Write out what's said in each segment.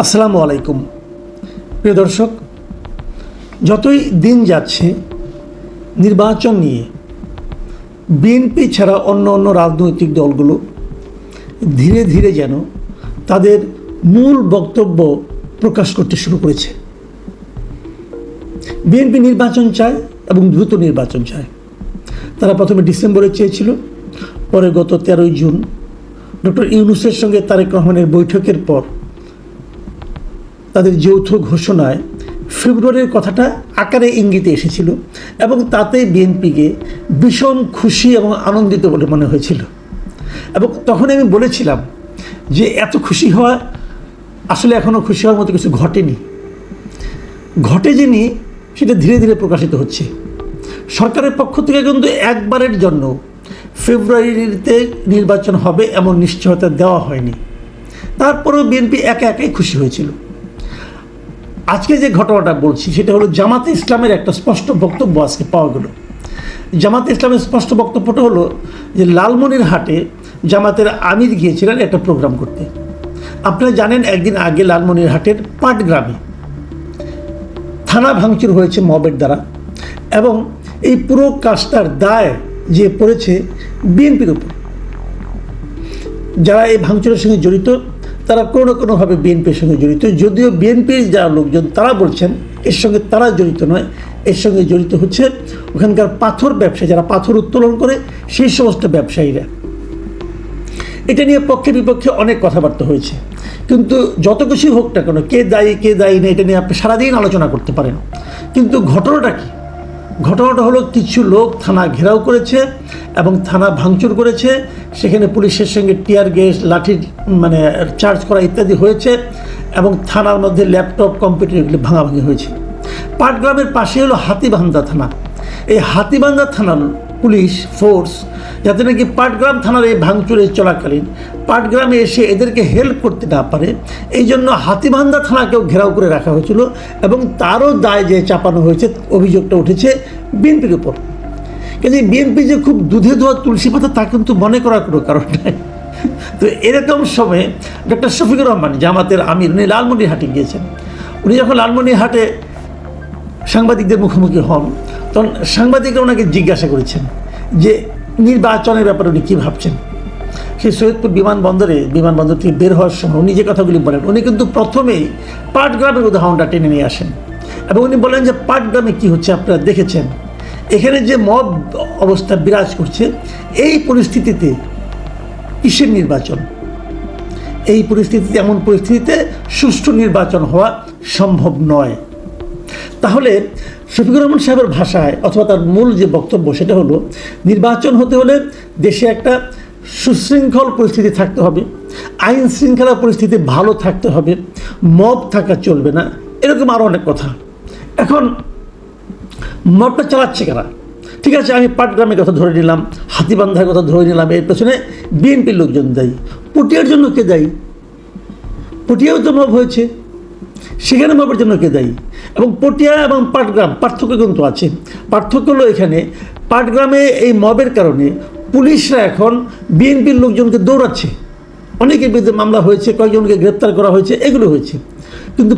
আসসালামু আলাইকুম প্রিয় দর্শক, যতই দিন যাচ্ছে নির্বাচন নিয়ে বিএনপি ছাড়া অন্য রাজনৈতিক দলগুলো ধীরে ধীরে যেন তাদের মূল বক্তব্য প্রকাশ করতে শুরু করেছে। বিএনপি নির্বাচন চায় এবং দ্রুত নির্বাচন চায়। তারা প্রথমে ডিসেম্বরে চেয়েছিল, পরে গত 13ই জুন ডক্টর ইউনূসের সঙ্গে তারেক রহমানের বৈঠকের পর তাদের যৌথ ঘোষণায় ফেব্রুয়ারির কথাটা আকারে ইঙ্গিতে এসেছিল এবং তাতে বিএনপিকে ভীষণ খুশি এবং আনন্দিত বলে মনে হয়েছিল। এবং তখন আমি বলেছিলাম যে এত খুশি হওয়া আসলে এখনও খুশি হওয়ার মতো কিছু ঘটেনি, ঘটে যিনি সেটা ধীরে ধীরে প্রকাশিত হচ্ছে। সরকারের পক্ষ থেকে কিন্তু একবারের জন্য ফেব্রুয়ারিতে নির্বাচন হবে এমন নিশ্চয়তা দেওয়া হয়নি। তারপরেও বিএনপি একাই খুশি হয়েছিল। আজকে যে ঘটনাটা বলছি সেটা হলো জামাতে ইসলামের একটা স্পষ্ট বক্তব্য আজকে পাওয়া গেল। জামাতে ইসলামের স্পষ্ট বক্তব্যটা হলো যে লালমনিরহাটে জামাতের আমির গিয়েছিলেন একটা প্রোগ্রাম করতে। আপনারা জানেন একদিন আগে লালমনিরহাটের পাটগ্রামে থানা ভাঙচুর হয়েছে মবের দ্বারা এবং এই পুরো কাজটার দায় যে পড়েছে বিএনপির উপর। যারা এই ভাঙচুরের সঙ্গে জড়িত তারা কোনো না কোনোভাবে বিএনপির সঙ্গে জড়িত, যদিও বিএনপির যারা লোকজন তারা বলছেন এর সঙ্গে তারা জড়িত নয়, এর সঙ্গে জড়িত হচ্ছে ওখানকার পাথর ব্যবসায়ী, যারা পাথর উত্তোলন করে সেই সমস্ত ব্যবসায়ীরা। এটা নিয়ে পক্ষে বিপক্ষে অনেক কথাবার্তা হয়েছে, কিন্তু যত কিছুই হোক না কেন, কে দায়ী না, এটা নিয়ে আপনি সারাদিন আলোচনা করতে পারেন। কিন্তু ঘটনাটা কি? ঘটনাটা হলো কিছু লোক থানা ঘেরাও করেছে এবং থানা ভাঙচুর করেছে, সেখানে পুলিশের সঙ্গে টিয়ার গ্যাস, লাঠির চার্জ করা ইত্যাদি হয়েছে এবং থানার মধ্যে ল্যাপটপ, কম্পিউটার এগুলি ভাঙাভাঙি হয়েছে। পাটগ্রামের পাশে হলো হাতিবান্ধা থানা। এই হাতিবান্ধা থানার পুলিশ ফোর্স যাতে নাকি পাটগ্রাম থানার এই ভাঙচুরে চলাকালীন পাটগ্রামে এসে এদেরকে হেল্প করতে না পারে, এই জন্য হাতিবান্ধা থানাকেও ঘেরাও করে রাখা হয়েছিল এবং তারও দায় যে চাপানো হয়েছে, অভিযোগটা উঠেছে বিএনপির উপর। কিন্তু বিএনপি যে খুব দুধে ধোয়া তুলসী পাতা তা কিন্তু মনে করার কোনো কারণ নাই। তো এরকম সময়ে ডক্টর শফিকুর রহমান জামাতের আমির, উনি লালমনিরহাটে গিয়েছেন। উনি যখন লালমনিরহাটে সাংবাদিকদের মুখোমুখি হন তখন সাংবাদিকরা ওনাকে জিজ্ঞাসা করেছেন যে নির্বাচনের ব্যাপারে উনি কী ভাবছেন। সেই সৈয়দপুর বিমানবন্দর থেকে বের হওয়ার সময় উনি যে কথাগুলি বলেন, উনি কিন্তু প্রথমেই পাটগ্রামের উদাহরণটা টেনে নিয়ে আসেন এবং উনি বলেন যে পাটগ্রামে কী হচ্ছে আপনারা দেখেছেন, এখানে যে মব অবস্থা বিরাজ করছে, এই পরিস্থিতিতে কিসের নির্বাচন? এই পরিস্থিতিতে, এমন পরিস্থিতিতে সুষ্ঠু নির্বাচন হওয়া সম্ভব নয়। তাহলে শফিকুর রহমান সাহেবের ভাষায় অথবা তার মূল যে বক্তব্য সেটা হলো নির্বাচন হতে হলে দেশে একটা সুশৃঙ্খল পরিস্থিতি থাকতে হবে, আইন শৃঙ্খলা পরিস্থিতি ভালো থাকতে হবে, মব থাকা চলবে না, এরকম আরও অনেক কথা। এখন মবটা চালাচ্ছে কারা? ঠিক আছে, আমি পাটগ্রামের কথা ধরে নিলাম, হাতিবান্ধার কথা ধরে নিলাম, এর পেছনে বিএনপির লোকজন দায়ী। পটিয়ার জন্য কে দায়ী? পটিয়াও তো মব হয়েছে, সেখানে মবের জন্য কে দায়ী? এবং পটিয়া এবং পাটগ্রাম পার্থক্য কিন্তু আছে। পার্থক্য হলো এখানে পাটগ্রামে এই মবের কারণে পুলিশরা এখন বিএনপির লোকজনকে দৌড়াচ্ছে, অনেকের বিরুদ্ধে মামলা হয়েছে, কয়েকজনকে গ্রেপ্তার করা হয়েছে, এগুলো হয়েছে। কিন্তু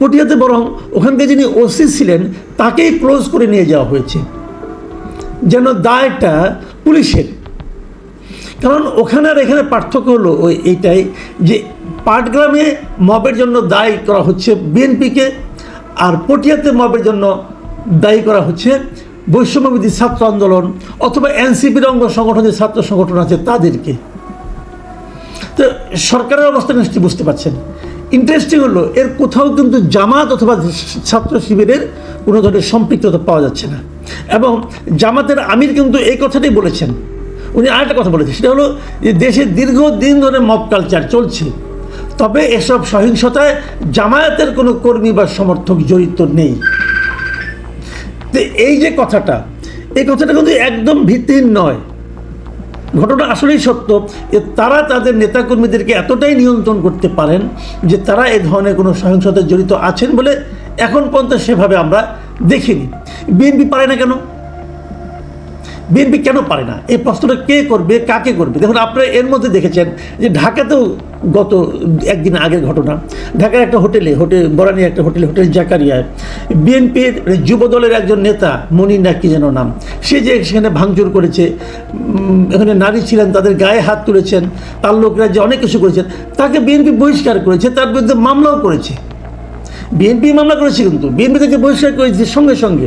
পটিয়াতে বরং ওখানকার যিনি ওসি ছিলেন তাকেই ক্লোজ করে নিয়ে যাওয়া হয়েছে, যেন দায়টা পুলিশের। কারণ ওখানে আর এখানে পার্থক্য হলো এইটাই যে পাটগ্রামে মবের জন্য দায়ী করা হচ্ছে বিএনপিকে, আর পটিয়াতে মবের জন্য দায়ী করা হচ্ছে বৈষম্যবিরোধী ছাত্র আন্দোলন অথবা এনসিপির অঙ্গ সংগঠন, যে ছাত্র সংগঠন আছে তাদেরকে। তো সরকারের অবস্থা নিশ্চয়ই বুঝতে পারছেন। ইন্টারেস্টিং হলো এর কোথাও কিন্তু জামাত অথবা ছাত্র শিবিরের কোনো ধরনের সম্পৃক্ততা পাওয়া যাচ্ছে না। এবং জামাতের আমির কিন্তু এই কথাটাই বলেছেন। উনি আরেকটা কথা বলেছেন, সেটা হলো যে দেশে দীর্ঘদিন ধরে মব কালচার চলছে, তবে এসব সহিংসতায় জামায়াতের কোনো কর্মী বা সমর্থক জড়িত নেই। তো এই যে কথাটা, এই কথাটা কিন্তু একদম ভিত্তিহীন নয়। ঘটনা আসলেই সত্য যে তারা তাদের নেতাকর্মীদেরকে এতটাই নিয়ন্ত্রণ করতে পারেন যে তারা এই ধরনের কোনো সহিংসতায় জড়িত আছেন বলে এখন পর্যন্ত সেভাবে আমরা দেখিনি। বিএনপি পারে না কেন? বিএনপি কেন পারে না, এই প্রশ্নটা কে করবে, কাকে করবে? দেখুন, আপনারা এর মধ্যে দেখেছেন যে ঢাকাতেও গত একদিন আগের ঘটনা, ঢাকার একটা বরানি একটা হোটেল জাকারিয়ায় বিএনপির যুব দলের একজন নেতা, মনির না কি যেন নাম, সে যে সেখানে ভাঙচুর করেছে, এখানে নারী ছিলেন, তাদের গায়ে হাত তুলেছেন, তার লোকরা যে অনেক কিছু করেছেন, তাকে বিএনপি বহিষ্কার করেছে, তার বিরুদ্ধে মামলাও করেছে। বিএনপি মামলা করেছে, কিন্তু বিএনপি থেকে বহিষ্কার করেছে সঙ্গে সঙ্গে।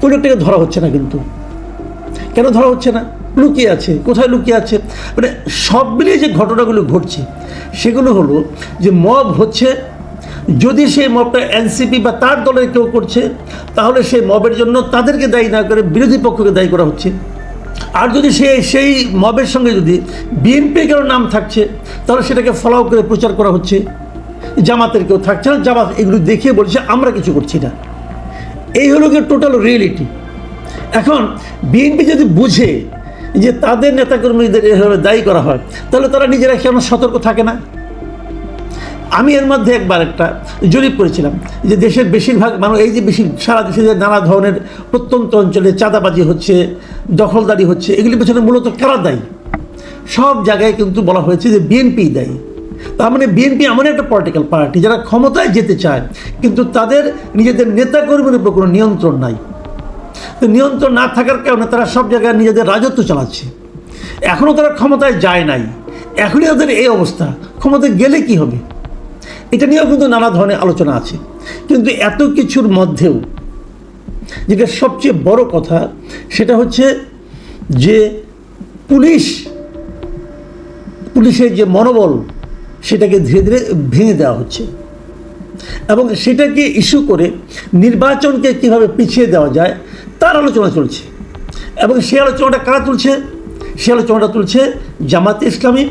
কোনো একটাকে ধরা হচ্ছে না, কিন্তু কেন ধরা হচ্ছে না? লুকিয়ে আছে, কোথায় লুকিয়ে আছে? মানে সব মিলিয়ে যে ঘটনাগুলো ঘটছে সেগুলো হলো যে মব হচ্ছে, যদি সেই মবটা এনসিপি বা তার দলের কেউ করছে তাহলে সেই মবের জন্য তাদেরকে দায়ী না করে বিরোধী পক্ষকে দায়ী করা হচ্ছে। আর যদি সেই মবের সঙ্গে যদি বিএনপির কারো নাম থাকছে তাহলে সেটাকে ফলো করে প্রচার করা হচ্ছে। জামাতের কেউ থাকছে না, জামাত এগুলো দেখিয়ে বলছে আমরা কিছু করছি না। এই হলো গিয়ে টোটাল রিয়েলিটি। এখন বিএনপি যদি বুঝে যে তাদের নেতাকর্মীদের এভাবে দায়ী করা হয়, তাহলে তারা নিজেরা কেন সতর্ক থাকে না? আমি এর মধ্যে একবার একটা জরিপ করেছিলাম যে দেশের বেশিরভাগ মানুষ, এই যে সারা দেশে যে নানা ধরনের প্রত্যন্ত অঞ্চলে চাঁদাবাজি হচ্ছে, দখলদারি হচ্ছে, এগুলির পেছনে মূলত কারা দায়ী? সব জায়গায় কিন্তু বলা হয়েছে যে বিএনপি দায়ী। তার মানে বিএনপি এমন একটা পলিটিক্যাল পার্টি যারা ক্ষমতায় যেতে চায়, কিন্তু তাদের নিজেদের নেতাকর্মীর উপর কোনো নিয়ন্ত্রণ নাই। তো নিয়ন্ত্রণ না থাকার কারণে তারা সব জায়গায় নিজেদের রাজত্ব চালাচ্ছে। এখনও তারা ক্ষমতায় যায় নাই, এখনই তাদের এই অবস্থা, ক্ষমতায় গেলে কি হবে? এটা নিয়েও কিন্তু নানা ধরনের আলোচনা আছে। কিন্তু এত কিছুর মধ্যেও যেটা সবচেয়ে বড় কথা, সেটা হচ্ছে যে পুলিশের যে মনোবল সেটাকে ধীরে ধীরে ভেঙে দেওয়া হচ্ছে, এবং সেটাকে ইস্যু করে নির্বাচনকে কীভাবে পিছিয়ে দেওয়া যায় তার আলোচনা চলছে। এবং সেই আলোচনাটা কারা তুলছে? সে আলোচনাটা তুলছে জামাতে ইসলামী,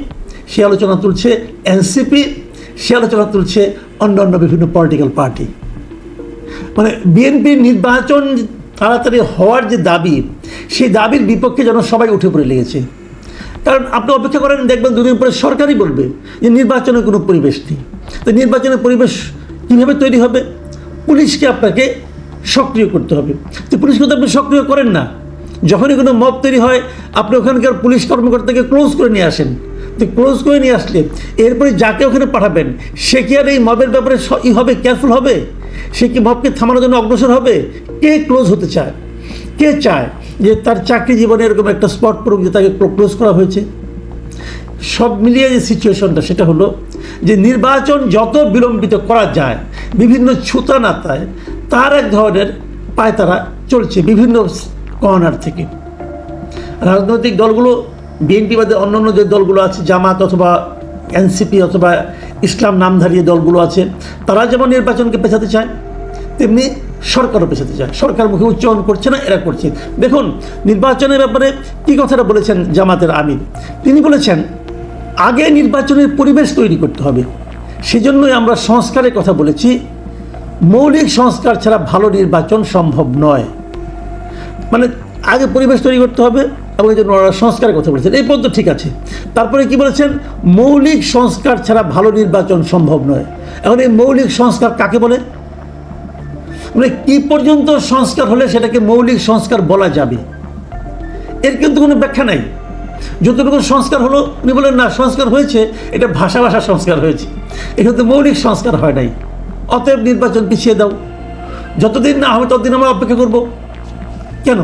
সে আলোচনা তুলছে এনসিপি, সে আলোচনা তুলছে অন্যান্য বিভিন্ন পলিটিক্যাল পার্টি। মানে বিএনপির নির্বাচন তাড়াতাড়ি হওয়ার যে দাবি, সেই দাবির বিপক্ষে যেন সবাই উঠে পড়ে লেগেছে। কারণ আপনি অপেক্ষা করেন, দেখবেন দুদিন পরে সরকারই বলবে যে নির্বাচনের কোনো পরিবেশ নেই। তো নির্বাচনের পরিবেশ কীভাবে তৈরি হবে? পুলিশকে আপনাকে সক্রিয় করতে হবে। তো পুলিশকে তো আপনি সক্রিয় করেন না। যখনই কোনো মব তৈরি হয়, আপনি ওখানকার পুলিশ কর্মকর্তাকে ক্লোজ করে নিয়ে আসেন। তো ক্লোজ করে নিয়ে আসলে এরপরে যাকে ওখানে পাঠাবেন, সে কি আর এই মবের ব্যাপারে হবে, কেয়ারফুল হবে? সে কি মবকে থামানোর জন্য অগ্রসর হবে? কে ক্লোজ হতে চায়? কে চায় যে তার চাকরি জীবনে এরকম একটা স্পট পড়ুক যে তাকে ক্লোজ করা হয়েছে? সব মিলিয়ে যে সিচুয়েশনটা, সেটা হলো যে নির্বাচন যত বিলম্বিত করা যায়, বিভিন্ন ছুতা নাতায় তার এক ধরনের পায়তারা চলছে বিভিন্ন কর্নার থেকে। রাজনৈতিক দলগুলো, বিএনপি বাদে অন্যান্য যে দলগুলো আছে, জামাত অথবা এনসিপি অথবা ইসলাম নামধারী দলগুলো আছে, তারা যেমন নির্বাচনকে পেছাতে চায়, তেমনি সরকারও পেছাতে চায়। সরকার মুখে উচ্চারণ করছে না, এরা করছে। দেখুন, নির্বাচনের ব্যাপারে কী কথাটা বলেছেন জামাতের আমির? তিনি বলেছেন আগে নির্বাচনের পরিবেশ তৈরি করতে হবে। সেজন্যই আমরা সংস্কারের কথা বলেছি। মৌলিক সংস্কার ছাড়া ভালো নির্বাচন সম্ভব নয়। মানে আগে পরিবেশ তৈরি করতে হবে, এবং এই জন্য ওরা সংস্কারের কথা বলেছেন। এই পর্যন্ত ঠিক আছে। তারপরে কি বলেছেন? মৌলিক সংস্কার ছাড়া ভালো নির্বাচন সম্ভব নয়। এখন এই মৌলিক সংস্কার কাকে বলে? মানে কি পর্যন্ত সংস্কার হলে সেটাকে মৌলিক সংস্কার বলা যাবে? এর কিন্তু কোনো ব্যাখ্যা নাই। যতটুকু সংস্কার হলো, উনি বলেন না সংস্কার হয়েছে, এটা ভাষা সংস্কার হয়েছে, এখানে তো মৌলিক সংস্কার হয় নাই। অতএব নির্বাচন পিছিয়ে দাও, যতদিন না হবে ততদিন আমরা অপেক্ষা করব। কেন?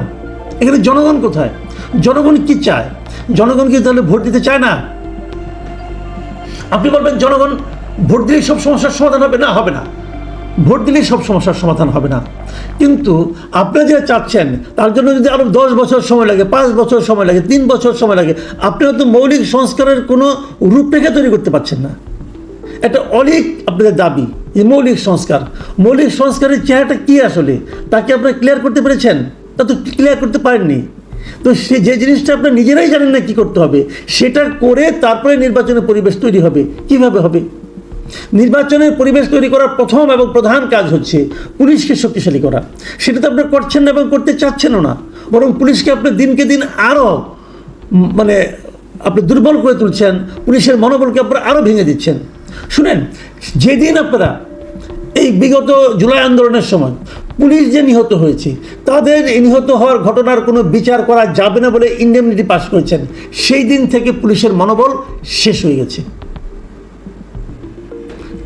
এখানে জনগণ কোথায়? জনগণ কি চায়? জনগণ কি তাহলে ভোট দিতে চায় না? আপনি বলবেন জনগণ ভোট দিলেই সব সমস্যার সমাধান হবে? না, হবে না। ভোট দিলেই সব সমস্যার সমাধান হবে না। কিন্তু আপনারা যেটা চাচ্ছেন তার জন্য যদি আরও 10 বছর সময় লাগে, 5 বছর সময় লাগে, 3 বছর সময় লাগে, আপনারা তো মৌলিক সংস্কারের কোনো রূপরেখা তৈরি করতে পারছেন না। একটা অলিক আপনাদের দাবি যে মৌলিক সংস্কারের চেহারাটা কী আসলে, তাকে আপনারা ক্লিয়ার করতে পেরেছেন? তা তো ক্লিয়ার করতে পারেননি। তো সে যে জিনিসটা আপনারা নিজেরাই জানেন না কী করতে হবে, সেটা করে তারপরে নির্বাচনের পরিবেশ তৈরি হবে। কিভাবে হবে? নির্বাচনের পরিবেশ তৈরি করার প্রথম এবং প্রধান কাজ হচ্ছে পুলিশকে শক্তিশালী করা। সেটা তো আপনারা করছেন না এবং করতে চাচ্ছেনও না, বরং পুলিশকে আপনি দিনকে দিন আরও আপনি দুর্বল করে তুলছেন, পুলিশের মনোবলকে আপনারা আরও ভেঙে দিচ্ছেন। শুনেন, যেদিন আপনারা এই বিগত জুলাই আন্দোলনের সময় পুলিশ যে নিহত হয়েছে তাদের নিহত হওয়ার ঘটনার কোনো বিচার করা যাবে না বলে ইন্ডেমনিটি পাস করেছেন, সেই দিন থেকে পুলিশের মনোবল শেষ হয়ে গেছে।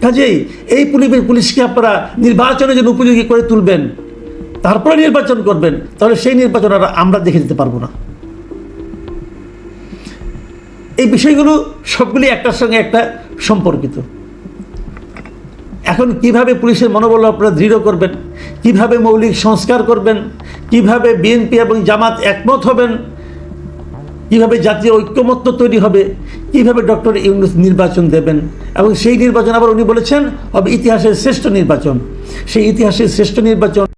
কাজেই এই পুলিশকে আপনারা নির্বাচনের জন্য উপযোগী করে তুলবেন, তারপরে নির্বাচন করবেন, তাহলে সেই নির্বাচন আর আমরা দেখে দিতে পারবো না। এই বিষয়গুলো সবগুলি একটার সঙ্গে একটা সম্পর্কিত। এখন কিভাবে পুলিশের মনোবল আপনারা দৃঢ় করবেন, কিভাবে মৌলিক সংস্কার করবেন, কিভাবে বিএনপি এবং জামাত একমত হবেন, কিভাবে জাতীয় ঐক্যমত্য তৈরি হবে, কিভাবে ডক্টর ইউনূস নির্বাচন দেবেন, এবং সেই নির্বাচন আবার উনি বলেছেন হবে ইতিহাসের শ্রেষ্ঠ নির্বাচন। সেই ইতিহাসের শ্রেষ্ঠ নির্বাচন